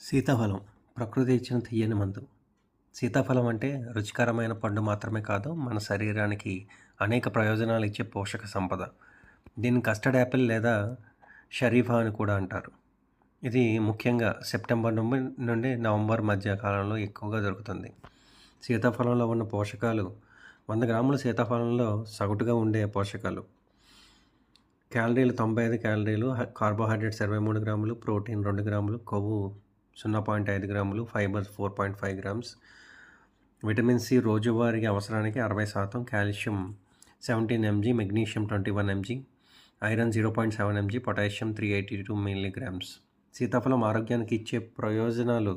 సీతాఫలం ప్రకృతి ఇచ్చిన తీయని మందు. సీతాఫలం అంటే రుచికరమైన పండు మాత్రమే కాదు, మన శరీరానికి అనేక ప్రయోజనాలు ఇచ్చే పోషక సంపద. దీన్ని కస్టర్డ్ యాపిల్ లేదా షరీఫా అని కూడా అంటారు. ఇది ముఖ్యంగా సెప్టెంబర్ నుండి నవంబర్ మధ్య కాలంలో ఎక్కువగా దొరుకుతుంది. సీతాఫలంలో ఉన్న పోషకాలు 100 గ్రాముల సీతాఫలంలో సగటుగా ఉండే పోషకాలు: క్యాలరీలు 95 క్యాలరీలు, కార్బోహైడ్రేట్స్ 23 గ్రాములు, ప్రోటీన్ 2 గ్రాములు, కొవ్వు 0.5 గ్రాములు, ఫైబర్ 4.5 గ్రామ్స్, విటమిన్ సి రోజువారీ అవసరానికి 60%, calcium 17 mg, magnesium 21 mg, iron 0.7 mg, potassium 382 milligrams. సీతాఫలం ఆరోగ్యానికి ఇచ్చే ప్రయోజనాలు: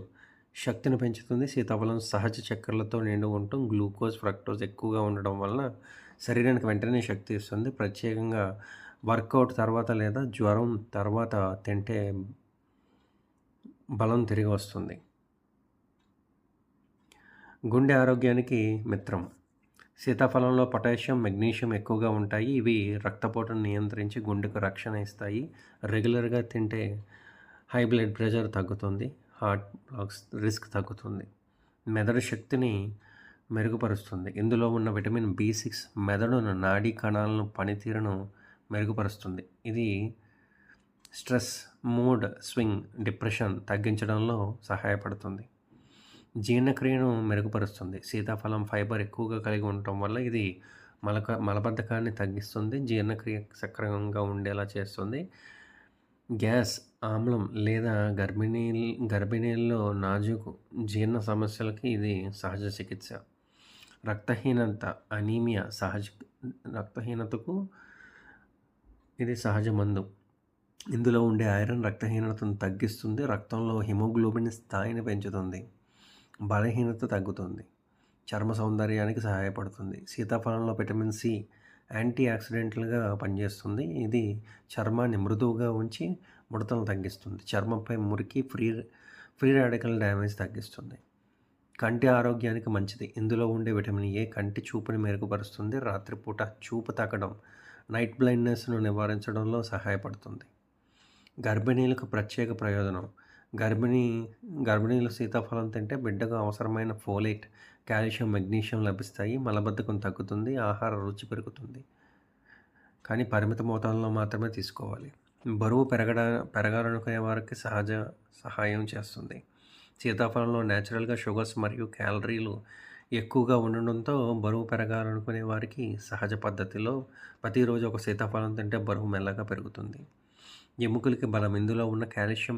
శక్తిని పెంచుతుంది. సీతాఫలం సహజ చక్కెరలతో నిండి ఉంటూ గ్లూకోజ్, ఫ్రక్టోజ్ ఎక్కువగా ఉండడం వలన శరీరానికి వెంటనే శక్తి ఇస్తుంది. ప్రత్యేకంగా వర్కౌట్ తర్వాత లేదా జ్వరం తర్వాత తింటే బలం తిరిగి వస్తుంది. గుండె ఆరోగ్యానికి మిత్రం. సీతాఫలంలో పొటాషియం, మెగ్నీషియం ఎక్కువగా ఉంటాయి. ఇవి రక్తపోటును నియంత్రించి గుండెకు రక్షణ ఇస్తాయి. రెగ్యులర్గా తింటే హై బ్లడ్ ప్రెషర్ తగ్గుతుంది, హార్ట్ బ్లాక్స్ రిస్క్ తగ్గుతుంది. మెదడు శక్తిని మెరుగుపరుస్తుంది. ఇందులో ఉన్న విటమిన్ B6 మెదడును, నాడీ కణాలను పనితీరును మెరుగుపరుస్తుంది. ఇది స్ట్రెస్, మూడ్ స్వింగ్, డిప్రెషన్ తగ్గించడంలో సహాయపడుతుంది. జీర్ణక్రియను మెరుగుపరుస్తుంది. సీతాఫలం ఫైబర్ ఎక్కువగా కలిగి ఉండటం వల్ల ఇది మలబద్ధకాన్ని తగ్గిస్తుంది, జీర్ణక్రియ సక్రమంగా ఉండేలా చేస్తుంది. గ్యాస్, ఆమ్లం లేదా గర్భిణీల్లో నాజూకు జీర్ణ సమస్యలకి ఇది సహజ చికిత్స. రక్తహీనత, అనీమియా రక్తహీనతకు ఇది సహజ మందు. ఇందులో ఉండే ఐరన్ రక్తహీనతను తగ్గిస్తుంది, రక్తంలో హిమోగ్లోబిన్ స్థాయిని పెంచుతుంది, బలహీనత తగ్గుతుంది, చర్మ సౌందర్యానికి సహాయపడుతుంది. సీతాఫలంలో విటమిన్ సి యాంటీ ఆక్సిడెంట్లుగా పనిచేస్తుంది. ఇది చర్మాన్ని మృదువుగా ఉంచి ముడతలను తగ్గిస్తుంది. చర్మంపై మురికి, ఫ్రీ రాడికల్ డ్యామేజ్ తగ్గిస్తుంది. కంటి ఆరోగ్యానికి మంచిది. ఇందులో ఉండే విటమిన్ ఏ కంటి చూపుని మెరుగుపరుస్తుంది. రాత్రిపూట చూపు తగ్గడం, నైట్ బ్లైండ్నెస్ను నివారించడంలో సహాయపడుతుంది. గర్భిణీలకు ప్రత్యేక ప్రయోజనం. గర్భిణీలు సీతాఫలం తింటే బిడ్డకు అవసరమైన ఫోలేట్, కాల్షియం, మెగ్నీషియం లభిస్తాయి. మలబద్ధకం తగ్గుతుంది, ఆహార రుచి పెరుగుతుంది. కానీ పరిమిత మోతాదులో మాత్రమే తీసుకోవాలి. బరువు పెరగాలనుకునే వారికి సహాయం చేస్తుంది. సీతాఫలంలో నేచురల్గా షుగర్స్ మరియు క్యాలరీలు ఎక్కువగా ఉండడంతో బరువు పెరగాలనుకునే వారికి సహజ పద్ధతిలో ప్రతిరోజు ఒక సీతాఫలం తింటే బరువు మెల్లగా పెరుగుతుంది. ఎముకలకి బలం. ఇందులో ఉన్న కాల్షియం